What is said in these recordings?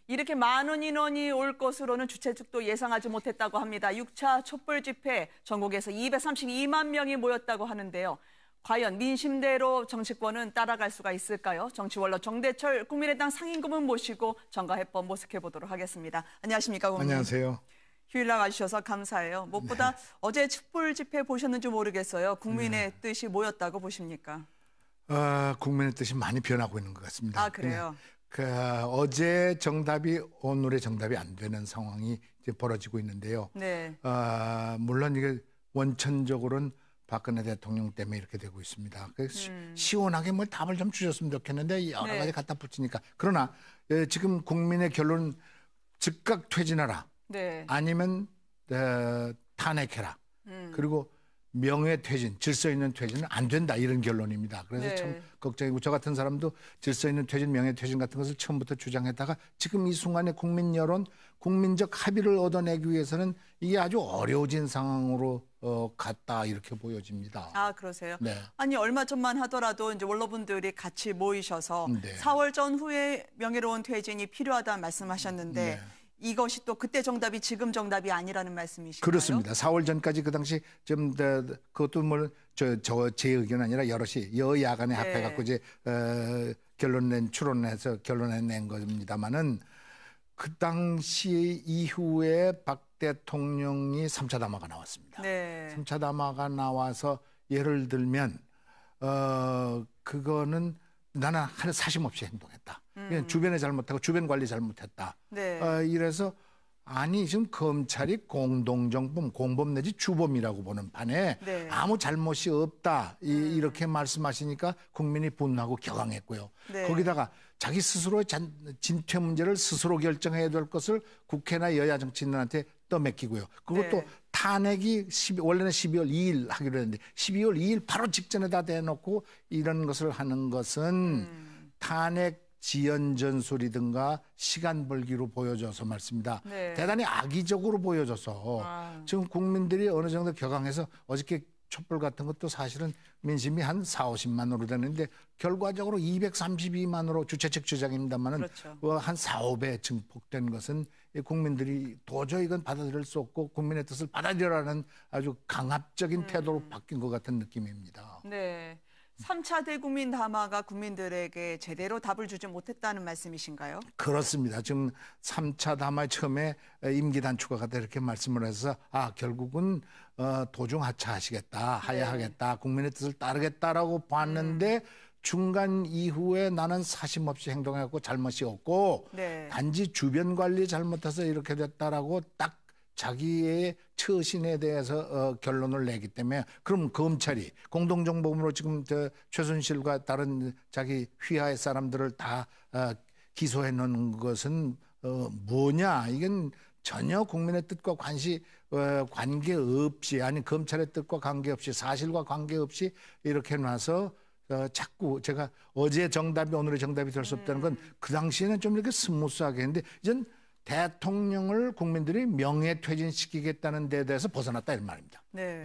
이렇게 많은 인원이 올 것으로는 주최 측도 예상하지 못했다고 합니다. 6차 촛불 집회 전국에서 232만 명이 모였다고 하는데요. 과연 민심대로 정치권은 따라갈 수가 있을까요? 정치원로 정대철 국민의당 상임고문 모시고 정가해법 모색해보도록 하겠습니다. 안녕하십니까, 고문. 안녕하세요. 휴일 나와주셔서 감사해요. 무엇보다 어제 촛불 집회 보셨는지 모르겠어요. 국민의 뜻이 뭐였다고 보십니까? 국민의 뜻이 많이 변하고 있는 것 같습니다. 아, 그래요? 어제 정답이 오늘의 정답이 안 되는 상황이 이제 벌어지고 있는데요. 네. 물론 이게 원천적으로는 박근혜 대통령 때문에 이렇게 되고 있습니다. 시원하게 뭘 답을 좀 주셨으면 좋겠는데 여러 가지 갖다 붙이니까. 그러나 지금 국민의 결론은 즉각 퇴진하라. 네. 아니면 탄핵해라. 그리고 명예퇴진, 질서 있는 퇴진은 안 된다, 이런 결론입니다. 그래서 네. 참 걱정이고, 저 같은 사람도 질서 있는 퇴진, 명예퇴진 같은 것을 처음부터 주장했다가 지금 이 순간에 국민 여론, 국민적 합의를 얻어내기 위해서는 이게 아주 어려워진 상황으로 갔다, 이렇게 보여집니다. 아, 그러세요? 네. 아니, 얼마 전만 하더라도 이제 원로분들이 같이 모이셔서 네. 4월 전후에 명예로운 퇴진이 필요하다는 말씀하셨는데 네. 이것이 또 그때 정답이 지금 정답이 아니라는 말씀이신가요? 그렇습니다. 4월 전까지 그 당시 좀 그것도 뭐 제 의견 아니라 여럿이 여야 간에 네. 합해갖고 이제 추론해서 결론을 낸 겁니다만은 그 당시 이후에 박 대통령이 3차 담화가 나왔습니다. 네. 3차 담화가 나와서 예를 들면 그거는 나는 하는 사심 없이 행동했다. 그냥 주변에 잘못하고 주변 관리 잘못했다. 네. 이래서 아니 지금 검찰이 공동정범, 공범 내지 주범이라고 보는 판에 네. 아무 잘못이 없다. 이렇게 말씀하시니까 국민이 분노하고 격앙했고요. 네. 거기다가 자기 스스로의 진퇴 문제를 스스로 결정해야 될 것을 국회나 여야 정치인들한테 떠맡기고요. 그것도 네. 탄핵이 원래는 12월 2일 하기로 했는데 12월 2일 바로 직전에다 대놓고 이런 것을 하는 것은 탄핵 지연 전술이든가 시간 벌기로 보여져서 말씀입니다. 네. 대단히 악의적으로 보여져서 지금 국민들이 어느 정도 격앙해서 어저께 촛불 같은 것도 사실은 민심이 한 4, 50만으로 되는데 결과적으로 232만으로 주최 측 주장입니다만은 그렇죠. 한 4, 5배 증폭된 것은 국민들이 도저히 이건 받아들일 수 없고 국민의 뜻을 받아들여라는 아주 강압적인 태도로 바뀐 것 같은 느낌입니다. 네. 3차 대국민 담화가 국민들에게 제대로 답을 주지 못했다는 말씀이신가요? 그렇습니다. 지금 3차 담화에 처음에 임기 단축가 이렇게 말씀을 해서 결국은 도중 하차하시겠다, 하야하겠다, 국민의 뜻을 따르겠다라고 봤는데 중간 이후에 나는 사심 없이 행동했고 잘못이 없고 네. 단지 주변 관리 잘못해서 이렇게 됐다라고 딱 자기의 처신에 대해서 결론을 내기 때문에 그럼 검찰이 공동정범으로 지금 최순실과 다른 자기 휘하의 사람들을 다 기소해 놓은 것은 뭐냐? 이건 전혀 국민의 뜻과 관계없이 아니 검찰의 뜻과 관계없이 사실과 관계없이 이렇게 놔서 자꾸 제가 어제 정답이 오늘의 정답이 될 수 없다는 건 그 당시에는 좀 이렇게 스무스하게 했는데 이젠 대통령을 국민들이 명예퇴진시키겠다는 데 대해서 벗어났다 이런 말입니다. 네.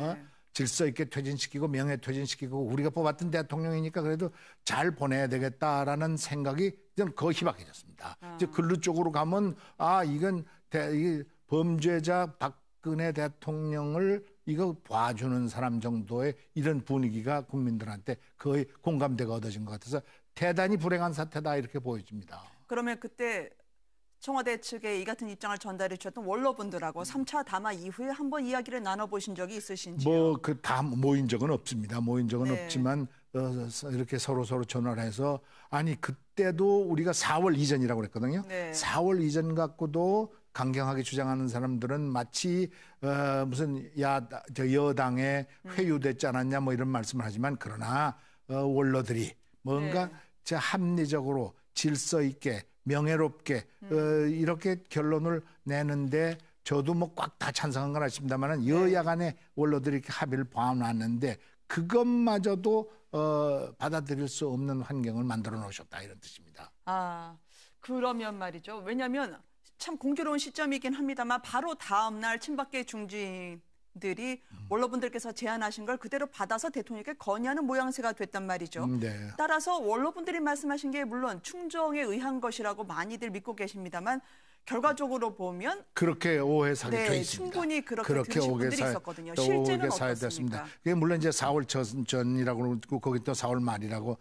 질서 있게 퇴진시키고 명예퇴진시키고 우리가 뽑았던 대통령이니까 그래도 잘 보내야 되겠다라는 생각이 좀 더 희박해졌습니다. 이제 근로 쪽으로 가면 이건 이 범죄자 박근혜 대통령을 이거 봐주는 사람 정도의 이런 분위기가 국민들한테 거의 공감대가 얻어진 것 같아서 대단히 불행한 사태다 이렇게 보여집니다. 그러면 그때 청와대 측에 이 같은 입장을 전달해 주셨던 원로분들하고 3차 담화 이후에 한번 이야기를 나눠보신 적이 있으신지요? 다 모인 적은 없습니다. 모인 적은 네. 없지만 이렇게 서로 전화를 해서 아니 그때도 우리가 4월 이전이라고 그랬거든요. 네. 4월 이전 갖고도 강경하게 주장하는 사람들은 마치 무슨 여당에 회유됐지 않았냐 뭐 이런 말씀을 하지만 그러나 원로들이 뭔가 네. 합리적으로 질서 있게 명예롭게 이렇게 결론을 내는데 저도 뭐 꽉 다 찬성한 건 아닙니다만 여야 간의 원로들이 이렇게 합의를 봐놨는데 그것마저도 받아들일 수 없는 환경을 만들어 놓으셨다 이런 뜻입니다. 그러면 말이죠. 왜냐하면 참 공교로운 시점이긴 합니다만 바로 다음 날 친박계 중진 의원들이 원로분들께서 제안하신 걸 그대로 받아서 대통령께 건의하는 모양새가 됐단 말이죠. 네. 따라서 원로분들이 말씀하신 게 물론 충정에 의한 것이라고 많이들 믿고 계십니다만 결과적으로 보면 그렇게 오해 사게 돼 있습니다. 충분히 그렇게 들으신 분들이 있었거든요. 실제는 어떻습니까? 그게 물론 이제 4월 전이라고 그러고 거기 또 4월 말이라고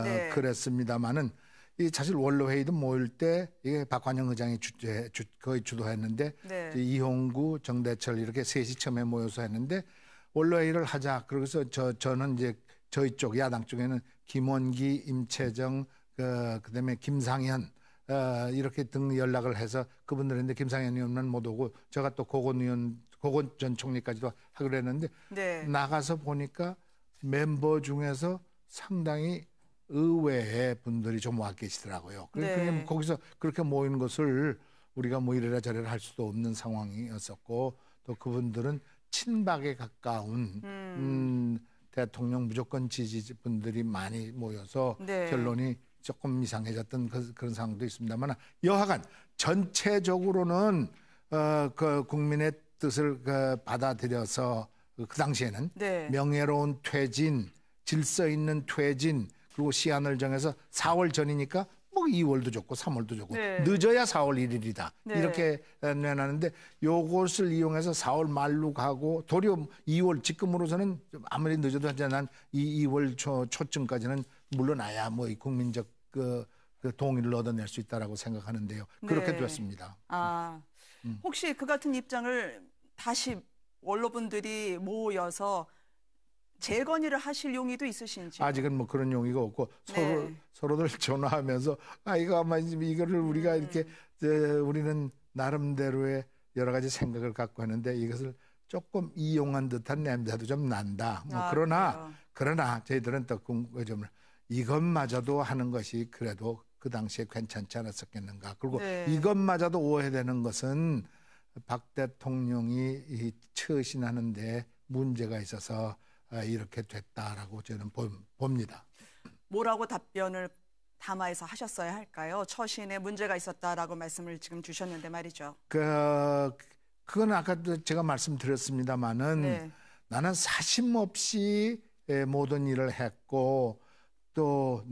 네. 그랬습니다만은 이 사실 원로회의도 모일 때 이게 박관영 의장이 거의 주도했는데 네. 이홍구, 정대철 이렇게 셋이 처음에 모여서 했는데 원로회의를 하자. 그래서 저는 이제 저희 쪽 야당 쪽에는 김원기, 임채정, 그다음에 김상현 이렇게 등 연락을 해서 그분들인데 김상현 의원만 못 오고 제가 또 고건 전 총리까지도 하기로 했는데 네. 나가서 보니까 멤버 중에서 상당히 의외의 분들이 좀 와 계시더라고요. 네. 거기서 그렇게 모이는 것을 우리가 뭐 이래라 저래라 할 수도 없는 상황이었었고 또 그분들은 친박에 가까운 대통령 무조건 지지 분들이 많이 모여서 네. 결론이 조금 이상해졌던 그런 상황도 있습니다만 여하간 전체적으로는 그 국민의 뜻을 받아들여서 그 당시에는 네. 명예로운 퇴진, 질서 있는 퇴진 그리고 시한을 정해서 4월 전이니까 뭐 2월도 좋고 3월도 좋고 네. 늦어야 4월 1일이다. 네. 이렇게 내놨는데 요것을 이용해서 4월 말로 가고 도리어 2월 지금으로서는 아무리 늦어도 하지만 2월 초쯤까지는 물러나야 뭐 이 국민적 그 동의를 얻어낼 수 있다라고 생각하는데요. 그렇게 네. 됐습니다. 혹시 그 같은 입장을 다시 원로분들이 모여서 재건의를 하실 용의도 있으신지? 아직은 뭐 그런 용의가 없고 네. 서로들 전화하면서 이거 아마 이거를 우리가 이렇게 우리는 나름대로의 여러 가지 생각을 갖고 하는데 이것을 조금 이용한 듯한 냄새도 좀 난다. 뭐 그러나 저희들은 또 좀 이것마저도 하는 것이 그래도 그 당시에 괜찮지 않았었겠는가. 그리고 네. 이것마저도 오해되는 것은 박 대통령이 처신하는데 문제가 있어서 이렇게 됐다라고 저는 봅니다. 뭐라고 답변을 담화에서 하셨어야 할까요? 처신에 문제가 있었다라고 말씀을 지금 주셨는데 말이죠. 그건 아까도 제가 말씀드렸습니다마는 네. 나는 사심 없이 모든 일을 했고 또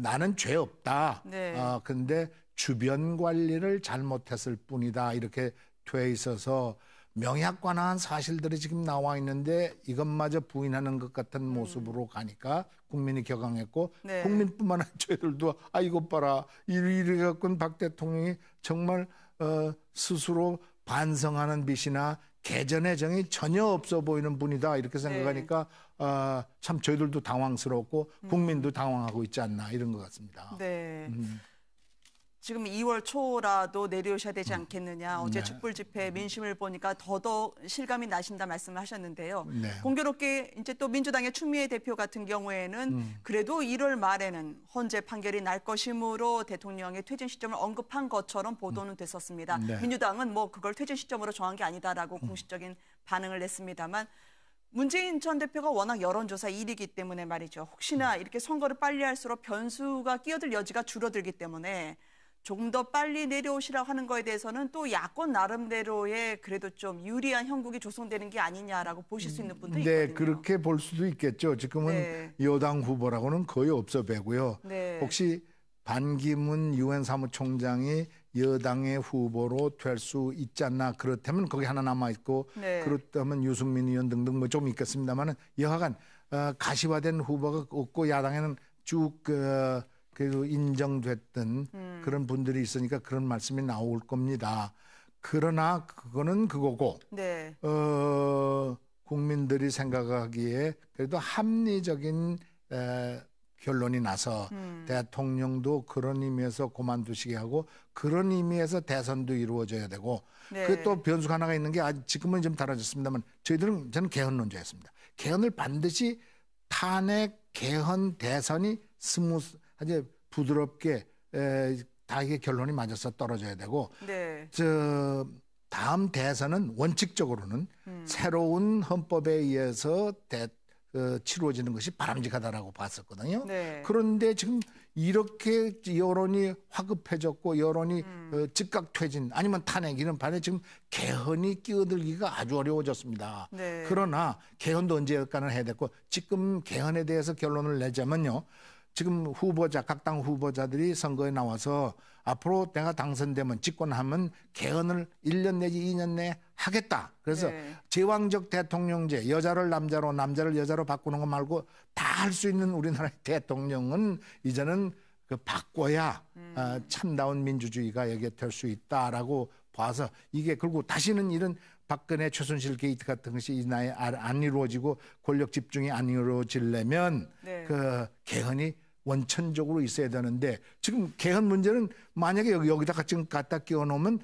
나는 죄 없다. 네. 근데 주변 관리를 잘못했을 뿐이다. 이렇게 돼 있어서 명약관한 사실들이 지금 나와 있는데 이것마저 부인하는 것 같은 모습으로 가니까 국민이 격앙했고 네. 국민뿐만 아니라 저희들도 이것 봐라. 이래 갖고는 박 대통령이 정말 스스로 반성하는 빛이나 개전의 정이 전혀 없어 보이는 분이다. 이렇게 생각하니까 참 저희들도 당황스럽고 국민도 당황하고 있지 않나 이런 것 같습니다. 네. 지금 2월 초라도 내려오셔야 되지 않겠느냐. 어제 네. 촛불 집회 민심을 보니까 더더욱 실감이 나신다 말씀을 하셨는데요. 네. 공교롭게 이제 또 민주당의 추미애 대표 같은 경우에는 그래도 1월 말에는 헌재 판결이 날 것이므로 대통령의 퇴진 시점을 언급한 것처럼 보도는 됐었습니다. 네. 민주당은 뭐 그걸 퇴진 시점으로 정한 게 아니다라고 공식적인 반응을 냈습니다만 문재인 전 대표가 워낙 여론조사 1위이기 때문에 말이죠. 혹시나 이렇게 선거를 빨리 할수록 변수가 끼어들 여지가 줄어들기 때문에 조금 더 빨리 내려오시라고 하는 거에 대해서는 또 야권 나름대로의 그래도 좀 유리한 형국이 조성되는 게 아니냐라고 보실 수 있는 분도 있거든요. 네, 그렇게 볼 수도 있겠죠. 지금은 네. 여당 후보라고는 거의 없어 배고요. 네. 혹시 반기문 유엔 사무총장이 여당의 후보로 될 수 있지 않나. 그렇다면 거기 하나 남아 있고 네. 그렇다면 유승민 의원 등등 뭐 좀 있겠습니다만은 여하간 가시화된 후보가 없고 야당에는 쭉 그 인정됐던 그런 분들이 있으니까 그런 말씀이 나올 겁니다. 그러나 그거는 그거고 네. 국민들이 생각하기에 그래도 합리적인 결론이 나서 대통령도 그런 의미에서 그만두시게 하고 그런 의미에서 대선도 이루어져야 되고 네. 그 또 변수가 하나가 있는 게 지금은 좀 달라졌습니다만 저는 개헌론자였습니다. 개헌을 반드시 탄핵, 개헌, 대선이 아주 부드럽게 다 이게 결론이 맞아서 떨어져야 되고 네. 다음 대선은 원칙적으로는 새로운 헌법에 의해서 치루어지는 것이 바람직하다라고 봤었거든요. 네. 그런데 지금 이렇게 여론이 화급해졌고 여론이 즉각 퇴진 아니면 탄핵 이런 반에 지금 개헌이 끼어들기가 아주 어려워졌습니다. 네. 그러나 개헌도 언제까는 해야 됐고 지금 개헌에 대해서 결론을 내자면요. 지금 후보자 각 당 후보자들이 선거에 나와서 앞으로 내가 당선되면 집권하면 개헌을 1년 내지 2년 내에 하겠다. 그래서 네. 제왕적 대통령제 여자를 남자로 남자를 여자로 바꾸는 거 말고 다 할 수 있는 우리나라의 대통령은 이제는 그 바꿔야 참다운 민주주의가 여기에 될 수 있다라고 봐서 이게 그리고 다시는 이런 박근혜 최순실 게이트 같은 것이 이 나라에 안 이루어지고 권력 집중이 안 이루어지려면 네. 그 개헌이 원천적으로 있어야 되는데 지금 개헌 문제는 만약에 여기다가 지금 갖다 끼워 놓으면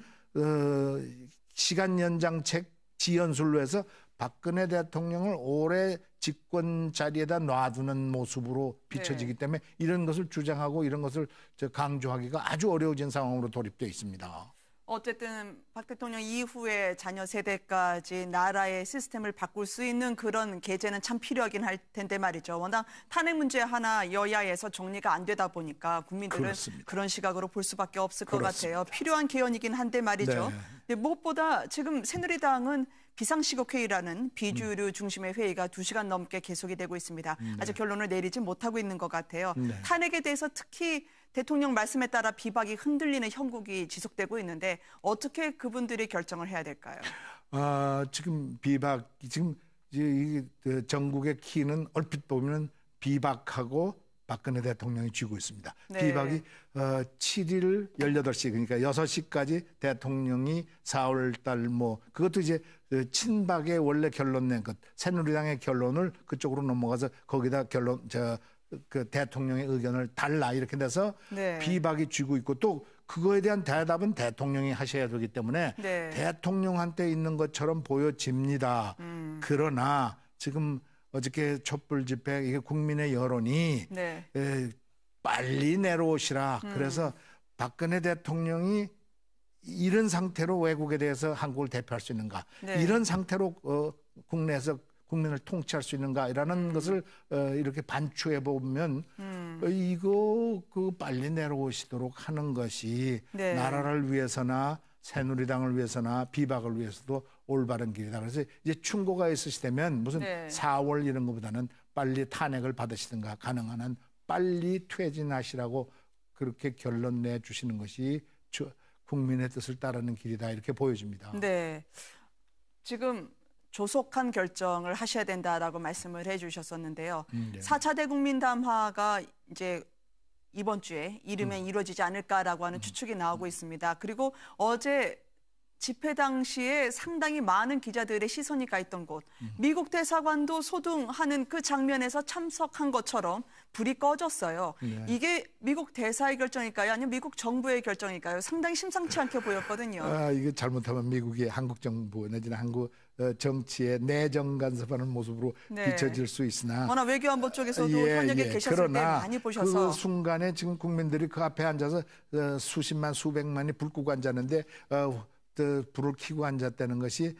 시간 연장책 지연술로 해서 박근혜 대통령을 오래 집권 자리에다 놔두는 모습으로 비춰지기 네. 때문에 이런 것을 주장하고 이런 것을 강조하기가 아주 어려워진 상황으로 돌입되어 있습니다. 어쨌든 박 대통령 이후에 자녀 세대까지 나라의 시스템을 바꿀 수 있는 그런 계제는 참 필요하긴 할 텐데 말이죠. 워낙 탄핵 문제 하나 여야에서 정리가 안 되다 보니까 국민들은 그렇습니다. 그런 시각으로 볼 수밖에 없을 것 그렇습니다. 같아요. 필요한 개헌이긴 한데 말이죠. 네. 근데 무엇보다 지금 새누리당은 비상시국회의라는 비주류 중심의 회의가 2시간 넘게 계속이 되고 있습니다. 아직 결론을 내리지 못하고 있는 것 같아요. 네. 탄핵에 대해서 특히 대통령 말씀에 따라 비박이 흔들리는 형국이 지속되고 있는데 어떻게 그분들이 결정을 해야 될까요? 지금 비박 지금 이 전국의 키는 얼핏 보면 비박하고 박근혜 대통령이 쥐고 있습니다. 네. 비박이 7일 18시 그러니까 6시까지 대통령이 4월 달 뭐 그것도 이제 친박의 원래 결론 낸 것 새누리당의 결론을 그쪽으로 넘어가서 거기다 결론 그 대통령의 의견을 달라 이렇게 돼서 네. 비박이 쥐고 있고 또 그거에 대한 대답은 대통령이 하셔야 되기 때문에 네. 대통령한테 있는 것처럼 보여집니다. 그러나 지금 어저께 촛불 집회 이게 국민의 여론이 네. 빨리 내려오시라. 그래서 박근혜 대통령이 이런 상태로 외국에 대해서 한국을 대표할 수 있는가? 네. 이런 상태로 국내에서 국민을 통치할 수 있는가라는 것을 이렇게 반추해 보면 이거 그 빨리 내려오시도록 하는 것이 네. 나라를 위해서나 새누리당을 위해서나 비박을 위해서도 올바른 길이다. 그래서 이제 충고가 있으시다면 무슨 네. 4월 이런 것보다는 빨리 탄핵을 받으시든가 가능한 한 빨리 퇴진하시라고 그렇게 결론 내주시는 것이 국민의 뜻을 따르는 길이다 이렇게 보여집니다. 네. 지금 조속한 결정을 하셔야 된다라고 말씀을 해주셨었는데요. 네. 4차 대국민담화가 이제 이번 주에 이르면 이루어지지 않을까라고 하는 추측이 나오고 있습니다. 그리고 어제 집회 당시에 상당히 많은 기자들의 시선이 가 있던 곳, 미국 대사관도 소등하는 그 장면에서 참석한 것처럼 불이 꺼졌어요. 네. 이게 미국 대사의 결정일까요? 아니면 미국 정부의 결정일까요? 상당히 심상치 않게 보였거든요. 이게 잘못하면 미국이 한국 정부 내지는 한국 정치의 내정 간섭하는 모습으로 네. 비춰질 수 있으나 워낙 외교안보 쪽에서도 현역에 계셨을 때 그러나 많이 보셔서 그 순간에 지금 국민들이 그 앞에 앉아서 수십만 수백만이 불 끄고 앉았는데 불을 켜고 앉았다는 것이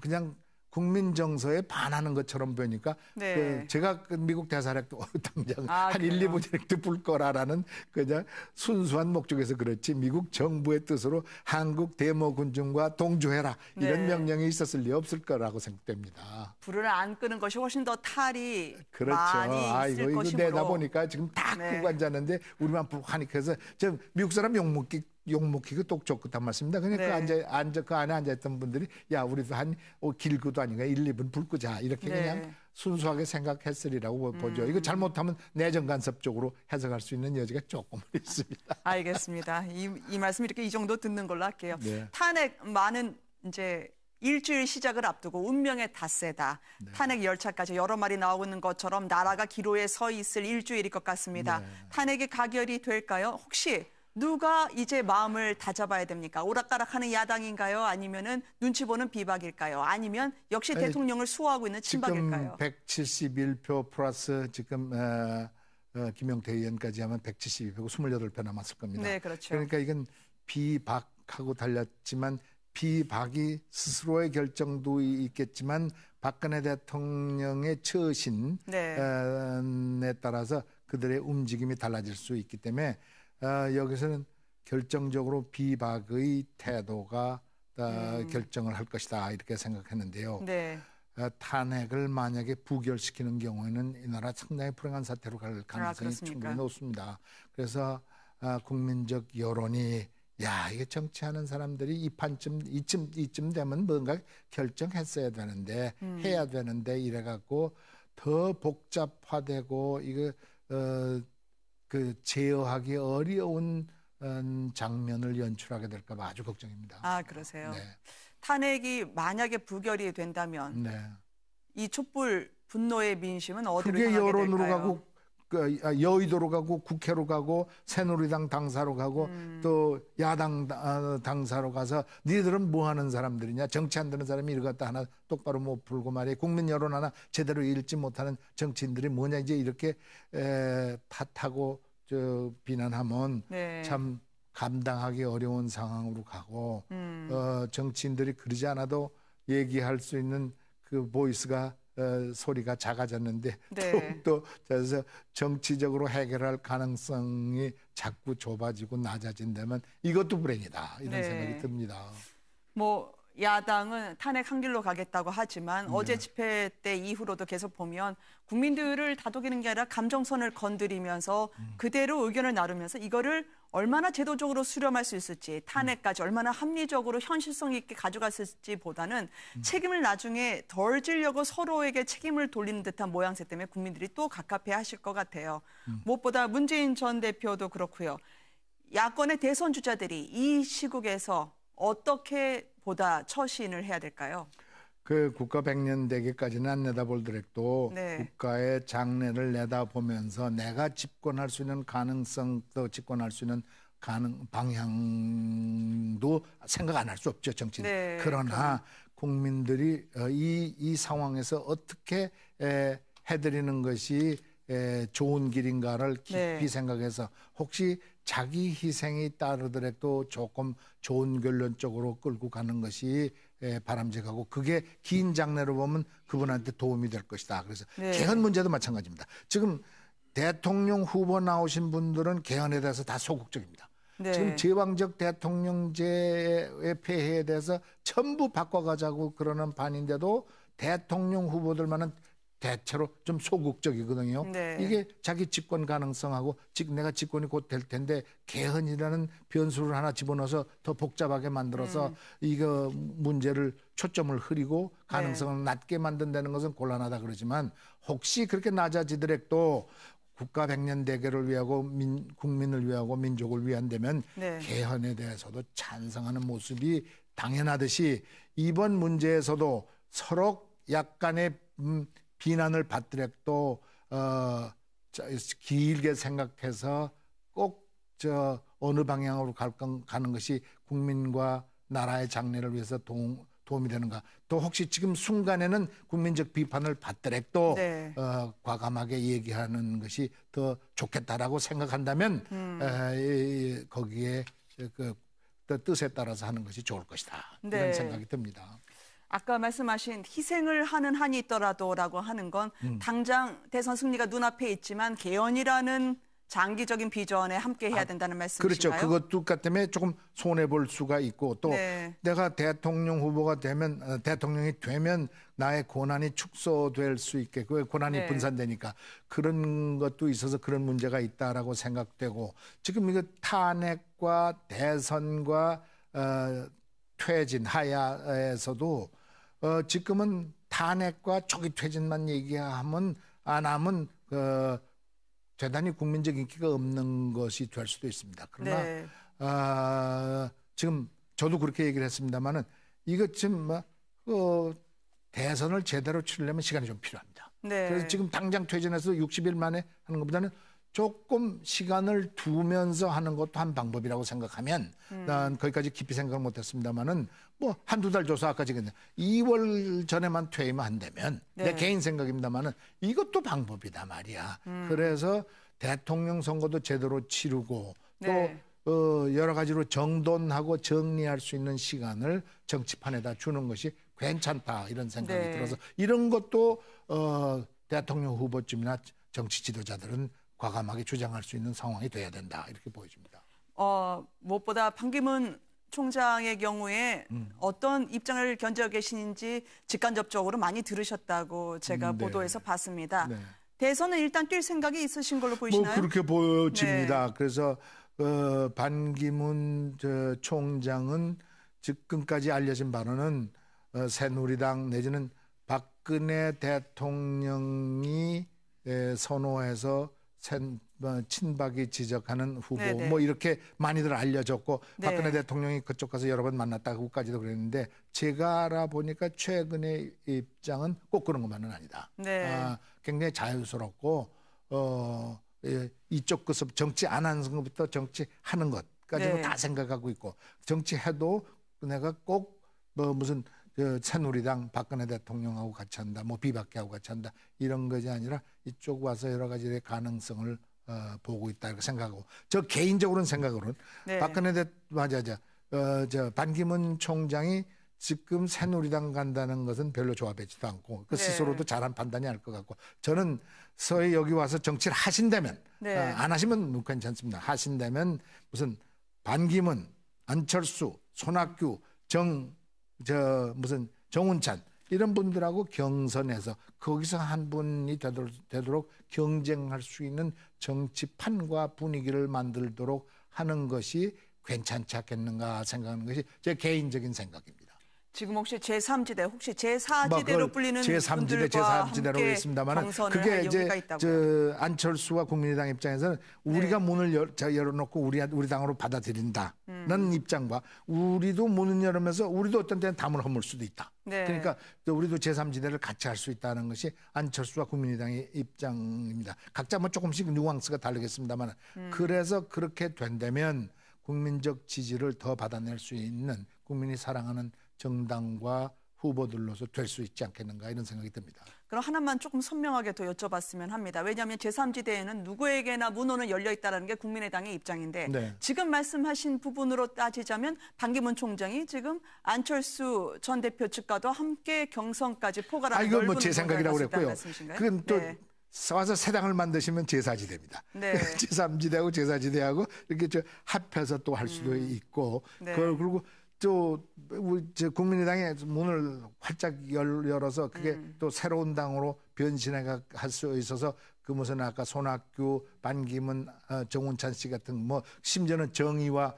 그냥 국민 정서에 반하는 것처럼 보니까 네. 제가 미국 대사력도 당장 한 그래요? 1, 2분 이렇게 불 거라라는 그냥 순수한 목적에서 그렇지 미국 정부의 뜻으로 한국 데모군중과 동조해라 이런 네. 명령이 있었을 리 없을 거라고 생각됩니다. 불을 안 끄는 것이 훨씬 더 탈이 그렇죠. 많이 있을 이거 것이므로. 내다 보니까 지금 다 네. 끄고 앉았는데 우리만 불하니까 해서 저 미국 사람 욕먹기가 똑똑한 말씀입니다. 그러니까 네. 그 안에 앉아있던 분들이 야 우리도 한 길고도 아닌가 1, 2분 불 끄자 이렇게 네. 그냥 순수하게 생각했으리라고 보죠. 이거 잘못하면 내정 간섭적으로 해석할 수 있는 여지가 조금 있습니다. 알겠습니다. 이 말씀 이렇게 이 정도 듣는 걸로 할게요. 네. 탄핵 많은 이제 일주일 시작을 앞두고 운명의 닷새다. 네. 탄핵 열차까지 여러 마리 나오고 있는 것처럼 나라가 기로에 서 있을 일주일일 것 같습니다. 네. 탄핵이 가결이 될까요? 혹시 누가 이제 마음을 다잡아야 됩니까? 오락가락하는 야당인가요? 아니면은 눈치 보는 비박일까요? 아니면 역시 대통령을 수호하고 있는 친박일까요? 지금 171표 플러스 지금 김용태 의원까지 하면 172표고 28표 남았을 겁니다. 네, 그렇죠. 그러니까 이건 비박하고 달렸지만 비박이 스스로의 결정도 있겠지만 박근혜 대통령의 처신에 네. 따라서 그들의 움직임이 달라질 수 있기 때문에 여기서는 결정적으로 비박의 태도가 결정을 할 것이다 이렇게 생각했는데요. 네. 탄핵을 만약에 부결시키는 경우에는 이 나라 상당히 불행한 사태로 갈 가능성이 충분히 높습니다. 그래서 국민적 여론이 야 이게 정치하는 사람들이 이 판쯤 이쯤 되면 뭔가 결정했어야 되는데 해야 되는데 이래갖고 더 복잡화되고 이거 그 제어하기 어려운 장면을 연출하게 될까봐 아주 걱정입니다. 아 그러세요. 네. 탄핵이 만약에 부결이 된다면 네. 이 촛불 분노의 민심은 어디로 그게 향하게 여론으로 될까요? 가고 여의도로 가고 국회로 가고 새누리당 당사로 가고 또 야당 당사로 가서 니들은 뭐 하는 사람들이냐 정치 안 되는 사람이 이거 갖다 하나 똑바로 못 풀고 말이야 국민 여론 하나 제대로 읽지 못하는 정치인들이 뭐냐 이제 이렇게 탓하고 비난하면 네. 참 감당하기 어려운 상황으로 가고 정치인들이 그러지 않아도 얘기할 수 있는 그 보이스가 소리가 작아졌는데 네. 더욱더 그래서 정치적으로 해결할 가능성이 자꾸 좁아지고 낮아진다면 이것도 불행이다 이런 네. 생각이 듭니다. 뭐 야당은 탄핵 한 길로 가겠다고 하지만 어제 집회 때 이후로도 계속 보면 국민들을 다독이는 게 아니라 감정선을 건드리면서 그대로 의견을 나누면서 이거를 얼마나 제도적으로 수렴할 수 있을지 탄핵까지 얼마나 합리적으로 현실성 있게 가져갔을지 보다는 책임을 나중에 덜 지려고 서로에게 책임을 돌리는 듯한 모양새 때문에 국민들이 또 갑갑해 하실 것 같아요. 무엇보다 문재인 전 대표도 그렇고요. 야권의 대선 주자들이 이 시국에서 어떻게 보다 처신을 해야 될까요? 그 국가 100년 되기까지는 안 내다보더라도 네. 국가의 장래를 내다보면서 내가 집권할 수 있는 가능성도 집권할 수 있는 방향도 생각 안 할 수 없죠 정치는. 네. 그러나 국민들이 이 상황에서 어떻게 해드리는 것이 좋은 길인가를 깊이 네. 생각해서 혹시 자기 희생이 따르더라도 조금 좋은 결론 쪽으로 끌고 가는 것이 바람직하고 그게 긴 장래로 보면 그분한테 도움이 될 것이다. 그래서 네. 개헌 문제도 마찬가지입니다. 지금 대통령 후보 나오신 분들은 개헌에 대해서 다 소극적입니다. 네. 지금 제왕적 대통령제의 폐해에 대해서 전부 바꿔가자고 그러는 반인데도 대통령 후보들만은 대체로 좀 소극적이거든요. 네. 이게 자기 집권 가능성하고 내가 집권이 곧 될 텐데 개헌이라는 변수를 하나 집어넣어서 더 복잡하게 만들어서 이거 문제를 초점을 흐리고 가능성을 낮게 만든다는 것은 곤란하다 그러지만 혹시 그렇게 낮아지더라도 국가 100년 대계를 위하고 국민을 위하고 민족을 위한다면 네. 개헌에 대해서도 찬성하는 모습이 당연하듯이 이번 문제에서도 서로 약간의 비난을 받더라도 길게 생각해서 꼭 어느 방향으로 가는 것이 국민과 나라의 장래를 위해서 도움이 되는가. 또 혹시 지금 순간에는 국민적 비판을 받더라도 네. 과감하게 얘기하는 것이 더 좋겠다라고 생각한다면 거기에 그 뜻에 따라서 하는 것이 좋을 것이다. 네. 이런 생각이 듭니다. 아까 말씀하신 희생을 하는 한이 있더라도라고 하는 건 당장 대선 승리가 눈앞에 있지만 개헌이라는 장기적인 비전에 함께 해야 된다는 말씀이신가요? 그렇죠. 그것도 때문에 조금 손해 볼 수가 있고 또 네. 내가 대통령 후보가 되면 대통령이 되면 나의 권한이 축소될 수 있게 그 권한이 네. 분산되니까 그런 것도 있어서 그런 문제가 있다라고 생각되고 지금 이거 탄핵과 대선과 퇴진 하야에서도 지금은 탄핵과 초기 퇴진만 얘기하면 안 하면 대단히 국민적 인기가 없는 것이 될 수도 있습니다. 그러나 네. 지금 저도 그렇게 얘기를 했습니다만은 이거 지금 대선을 제대로 치르려면 시간이 좀 필요합니다. 네. 그래서 지금 당장 퇴진해서 60일 만에 하는 것보다는 조금 시간을 두면서 하는 것도 한 방법이라고 생각하면 난 거기까지 깊이 생각을 못했습니다만은 뭐 한두 달 줘서 아까 지금 2월 전에만 퇴임만 안 되면 네. 내 개인 생각입니다만은 이것도 방법이다 말이야. 그래서 대통령 선거도 제대로 치르고 네. 또 여러 가지로 정돈하고 정리할 수 있는 시간을 정치판에다 주는 것이 괜찮다 이런 생각이 네. 들어서 이런 것도 대통령 후보쯤이나 정치 지도자들은 과감하게 주장할 수 있는 상황이 돼야 된다 이렇게 보여집니다. 무엇보다 반기문 총장의 경우에 어떤 입장을 견지하고 계시는지 직간접적으로 많이 들으셨다고 제가 보도에서 봤습니다. 네. 대선은 일단 뛸 생각이 있으신 걸로 보이시나요? 그렇게 보여집니다. 네. 그래서 반기문 총장은 지금까지 알려진 바로는 새누리당 내지는 박근혜 대통령이 선호해서 친박이 지적하는 후보 네네. 뭐 이렇게 많이들 알려졌고 네. 박근혜 대통령이 그쪽 가서 여러 번 만났다고까지도 그랬는데 제가 알아보니까 최근의 입장은 꼭 그런 것만은 아니다. 네. 굉장히 자유스럽고 이쪽 것을 정치 안 하는 것부터 정치하는 것까지도 네. 다 생각하고 있고 정치해도 내가 꼭 뭐 무슨 새누리당 박근혜 대통령하고 같이 한다, 뭐 비박계하고 같이 한다 이런 것이 아니라 이쪽 와서 여러 가지의 가능성을 보고 있다 이렇게 생각하고 저 개인적으로는 생각으로는 네. 반기문 총장이 지금 새누리당 간다는 것은 별로 좋아하지도 않고 그 네. 스스로도 잘한 판단이 할 것 같고 저는 서해 여기 와서 정치를 하신다면 네. 안 하시면 괜찮습니다. 하신다면 무슨 반기문, 안철수, 손학규, 무슨 정운찬 이런 분들하고 경선해서 거기서 한 분이 되도록 경쟁할 수 있는 정치판과 분위기를 만들도록 하는 것이 괜찮지 않겠는가 생각하는 것이 제 개인적인 생각입니다. 지금 혹시 제3지대, 혹시 제4지대로 불리는 분들과 함께 경선을 할 여기가 있다고요? 안철수와 국민의당 입장에서는 우리가 문을 열어놓고 우리 당으로 받아들인다는 입장과 우리도 문을 열으면서 우리도 어떤 때는 담을 허물 수도 있다. 네. 그러니까 우리도 제3지대를 같이 할 수 있다는 것이 안철수와 국민의당의 입장입니다. 각자 뭐 조금씩 뉘앙스가 다르겠습니다만 그래서 그렇게 된다면 국민적 지지를 더 받아낼 수 있는 국민이 사랑하는 정당과 후보들로서 될 수 있지 않겠는가 이런 생각이 듭니다. 그럼 하나만 조금 선명하게 더 여쭤봤으면 합니다. 왜냐하면 제3지대에는 누구에게나 문호는 열려 있다는 게 국민의당의 입장인데 네. 지금 말씀하신 부분으로 따지자면 반기문 총장이 지금 안철수 전 대표 측과도 함께 경선까지 포괄하는 넓은 뭐 제 생각이라고 그랬고요. 그건 또 네. 와서 새 당을 만드시면 제4지대입니다. 네. 제3지대하고 제4지대하고 이렇게 합해서 또 할 수도 있고 네. 그리고 또 국민의당의 문을 활짝 열어서 그게 또 새로운 당으로 변신해 갈 수 있어서 그 무슨 아까 손학규, 반기문, 정운찬 씨 같은 뭐 심지어는 정의와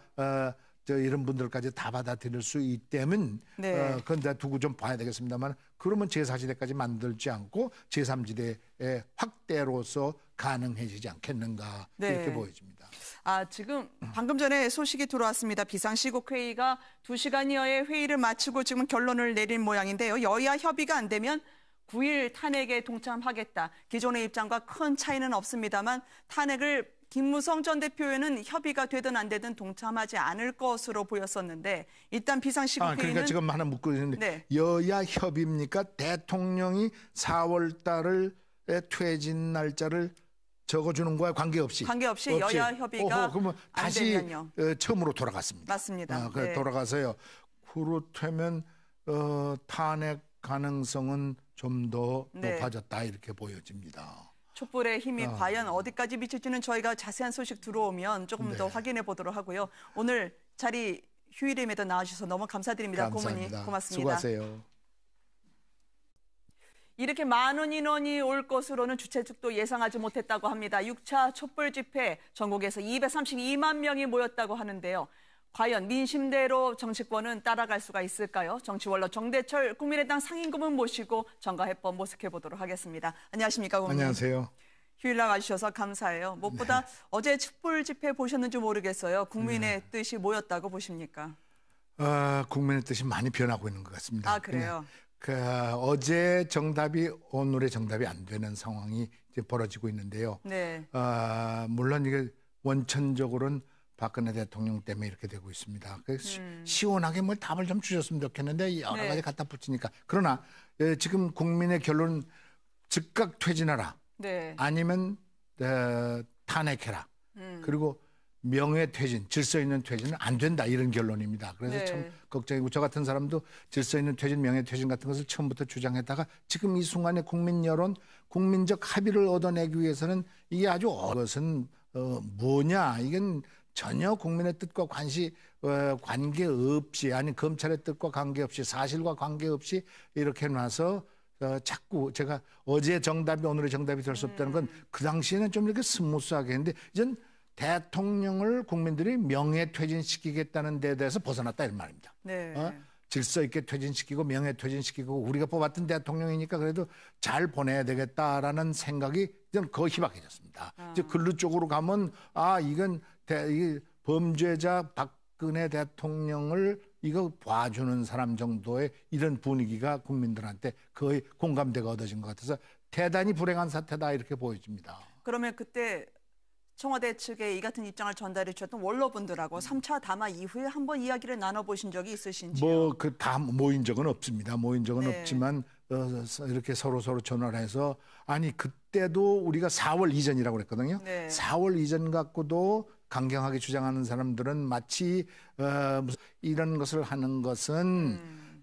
이런 분들까지 다 받아들일 수 있다면 네. 그건 다 두고 좀 봐야 되겠습니다만 그러면 제4지대까지 만들지 않고 제3지대의 확대로서 가능해지지 않겠는가 네. 이렇게 보여집니다. 지금 방금 전에 소식이 들어왔습니다. 비상시국 회의가 2시간여의 회의를 마치고 지금 결론을 내린 모양인데요. 여야 협의가 안 되면 9일 탄핵에 동참하겠다. 기존의 입장과 큰 차이는 없습니다만 탄핵을 김무성 전 대표에는 협의가 되든 안 되든 동참하지 않을 것으로 보였었는데 일단 비상시국 회의는 그러니까 지금 하나 묻고 있는데 네. 여야 협의입니까? 대통령이 4월 달을 퇴진 날짜를 적어주는 거에 관계없이 여야 협의가 그러면 안 다시 되면요. 처음으로 돌아갔습니다. 맞습니다. 네. 돌아가서요. 그렇다면 탄핵 가능성은 좀 더 네. 높아졌다 이렇게 보여집니다. 촛불의 힘이 과연 어디까지 미칠지는 저희가 자세한 소식 들어오면 조금 더 확인해 보도록 하고요. 오늘 자리 휴일임에도 나와주셔서 너무 감사드립니다. 감사합니다. 고모님 고맙습니다. 수고하세요. 이렇게 많은 인원이 올 것으로는 주최 측도 예상하지 못했다고 합니다. 6차 촛불 집회 전국에서 232만 명이 모였다고 하는데요. 과연 민심대로 정치권은 따라갈 수가 있을까요? 정치원로 정대철 국민의당 상임고문 모시고 정가해법 모색해 보도록 하겠습니다. 안녕하십니까, 고문. 안녕하세요. 휴일 나와주셔서 감사해요. 무엇보다 어제 촛불 집회 보셨는지 모르겠어요. 국민의 뜻이 뭐였다고 보십니까? 국민의 뜻이 많이 변하고 있는 것 같습니다. 그래요? 어제 정답이 오늘의 정답이 안 되는 상황이 이제 벌어지고 있는데요. 네. 물론 이게 원천적으로는 박근혜 대통령 때문에 이렇게 되고 있습니다. 시원하게 뭐 답을 좀 주셨으면 좋겠는데 여러 가지 갖다 붙이니까. 그러나 지금 국민의 결론은 즉각 퇴진하라. 네. 아니면 탄핵해라. 그리고 명예퇴진, 질서 있는 퇴진은 안 된다 이런 결론입니다. 그래서 네. 참 걱정이고 저 같은 사람도 질서 있는 퇴진, 명예퇴진 같은 것을 처음부터 주장했다가 지금 이 순간에 국민 여론, 국민적 합의를 얻어내기 위해서는 이게 아주 것은 뭐냐 이건 전혀 국민의 뜻과 관계없이 아니 검찰의 뜻과 관계없이 사실과 관계없이 이렇게 놔서 자꾸 제가 어제 정답이 오늘의 정답이 될 수 없다는 건 그 당시에는 좀 이렇게 스무스하게 했는데 이젠 대통령을 국민들이 명예퇴진시키겠다는 데 대해서 벗어났다 이런 말입니다. 네. 질서 있게 퇴진시키고 명예퇴진시키고 우리가 뽑았던 대통령이니까 그래도 잘 보내야 되겠다라는 생각이 좀 더 희박해졌습니다. 이제 근로 쪽으로 가면 이건 이 범죄자 박근혜 대통령을 이거 봐주는 사람 정도의 이런 분위기가 국민들한테 거의 공감대가 얻어진 것 같아서 대단히 불행한 사태다 이렇게 보여집니다. 그러면 그때 청와대 측에 이 같은 입장을 전달해 주셨던 원로분들하고 3차 담화 이후에 한번 이야기를 나눠보신 적이 있으신지요? 다 모인 적은 없습니다. 모인 적은 네. 없지만 이렇게 서로 전화를 해서 아니 그때도 우리가 4월 이전이라고 그랬거든요. 네. 4월 이전 갖고도 강경하게 주장하는 사람들은 마치 이런 것을 하는 것은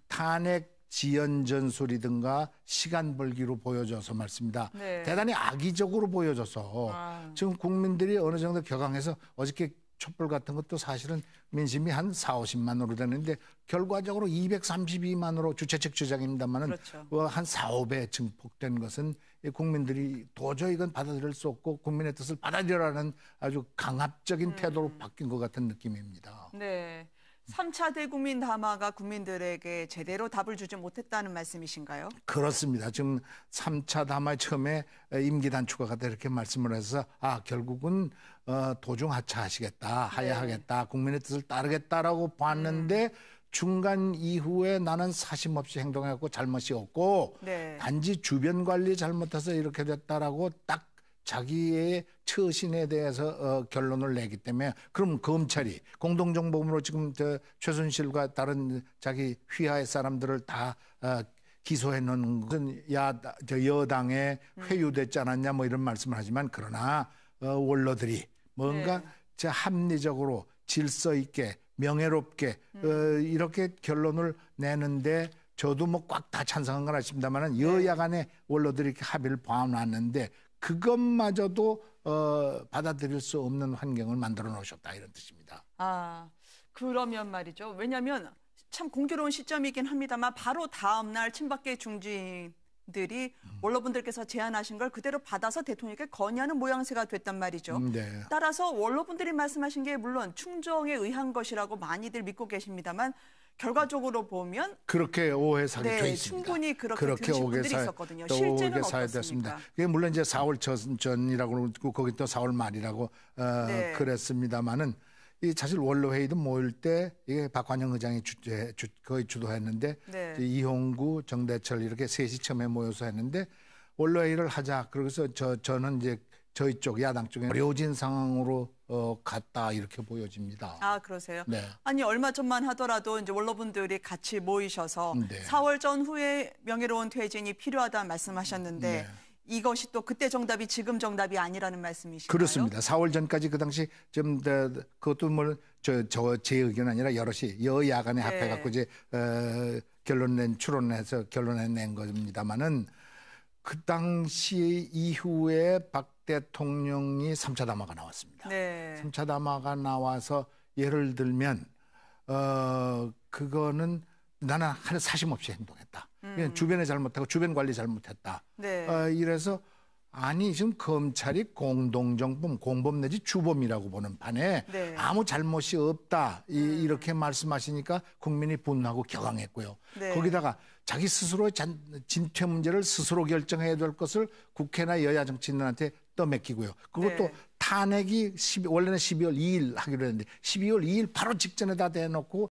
탄핵 지연 전술이든가 시간 벌기로 보여져서 말씀입니다. 네. 대단히 악의적으로 보여져서 지금 국민들이 어느 정도 격앙해서 어저께 촛불 같은 것도 사실은 민심이 한 4, 50만으로 되는데 결과적으로 232만으로 주최 측 주장입니다만은 그렇죠. 한 4, 5배 증폭된 것은 국민들이 도저히 이건 받아들일 수 없고 국민의 뜻을 받아들여라는 아주 강압적인 태도로 바뀐 것 같은 느낌입니다. 네. 3차 대국민 담화가 국민들에게 제대로 답을 주지 못했다는 말씀이신가요? 그렇습니다. 지금 3차 담화에 처음에 임기 단축하다 이렇게 말씀을 해서 결국은 도중 하차하시겠다, 하야하겠다, 국민의 뜻을 따르겠다라고 봤는데 중간 이후에 나는 사심 없이 행동했고 잘못이 없고 네. 단지 주변 관리 잘못해서 이렇게 됐다라고 딱 자기의 처신에 대해서 결론을 내기 때문에 그럼 검찰이 공동정범으로 지금 최순실과 다른 자기 휘하의 사람들을 다 기소해 놓은 것은 여당에 회유됐지 않았냐 뭐 이런 말씀을 하지만 그러나 원로들이 뭔가 네. 합리적으로 질서 있게 명예롭게 이렇게 결론을 내는데 저도 뭐 꽉 다 찬성한 건 아닙니다만은 여야 간의 원로들이 이렇게 합의를 봐놨는데 그것마저도 받아들일 수 없는 환경을 만들어 놓으셨다 이런 뜻입니다. 그러면 말이죠. 왜냐하면 참 공교로운 시점이긴 합니다만 바로 다음 날 친박계 중진들이 원로분들께서 제안하신 걸 그대로 받아서 대통령에게 건의하는 모양새가 됐단 말이죠. 네. 따라서 원로분들이 말씀하신 게 물론 충정에 의한 것이라고 많이들 믿고 계십니다만 결과적으로 보면 그렇게 오해 사기 돼 있습니다. 충분히 그렇게 들으신 분들이 있었거든요. 실제는 어떻습니까? 그게 물론 이제 4월 전이라고 그러고 거기 또 4월 말이라고 네. 그랬습니다만은 이 사실 원로 회의도 모일 때 이게 박환영 의장이 거의 주도했는데 네. 이홍구, 정대철 이렇게 셋이 처음에 모여서 했는데 원로 회의를 하자. 그래서 저는 이제 저희 쪽 야당 쪽에 어려워진 상황으로 갔다 이렇게 보여집니다. 그러세요? 네. 아니 얼마 전만 하더라도 이제 원로분들이 같이 모이셔서 네. 4월 전후에 명예로운 퇴진이 필요하다 말씀하셨는데 네. 이것이 또 그때 정답이 지금 정답이 아니라는 말씀이신가요? 그렇습니다. 4월 전까지 그 당시 좀 그것도 뭐 제 의견 아니라 여럿이 여야 간에 합해 갖고 이제 추론해서 결론을 낸 겁니다만은 그 당시 이후에 박 대통령이 3차 담화가 나왔습니다. 네. 3차 담화가 나와서 예를 들면 그거는 나는 하루 사심 없이 행동했다. 그냥 주변에 잘못하고 주변 관리 잘못했다. 네. 이래서 아니 지금 검찰이 공동정범, 공범 내지 주범이라고 보는 판에 네. 아무 잘못이 없다 이렇게 말씀하시니까 국민이 분노하고 격앙했고요. 네. 거기다가 자기 스스로의 진퇴 문제를 스스로 결정해야 될 것을 국회나 여야 정치인들한테 떠맡기고요. 그것도 네. 탄핵이 원래는 12월 2일 하기로 했는데 12월 2일 바로 직전에다 대놓고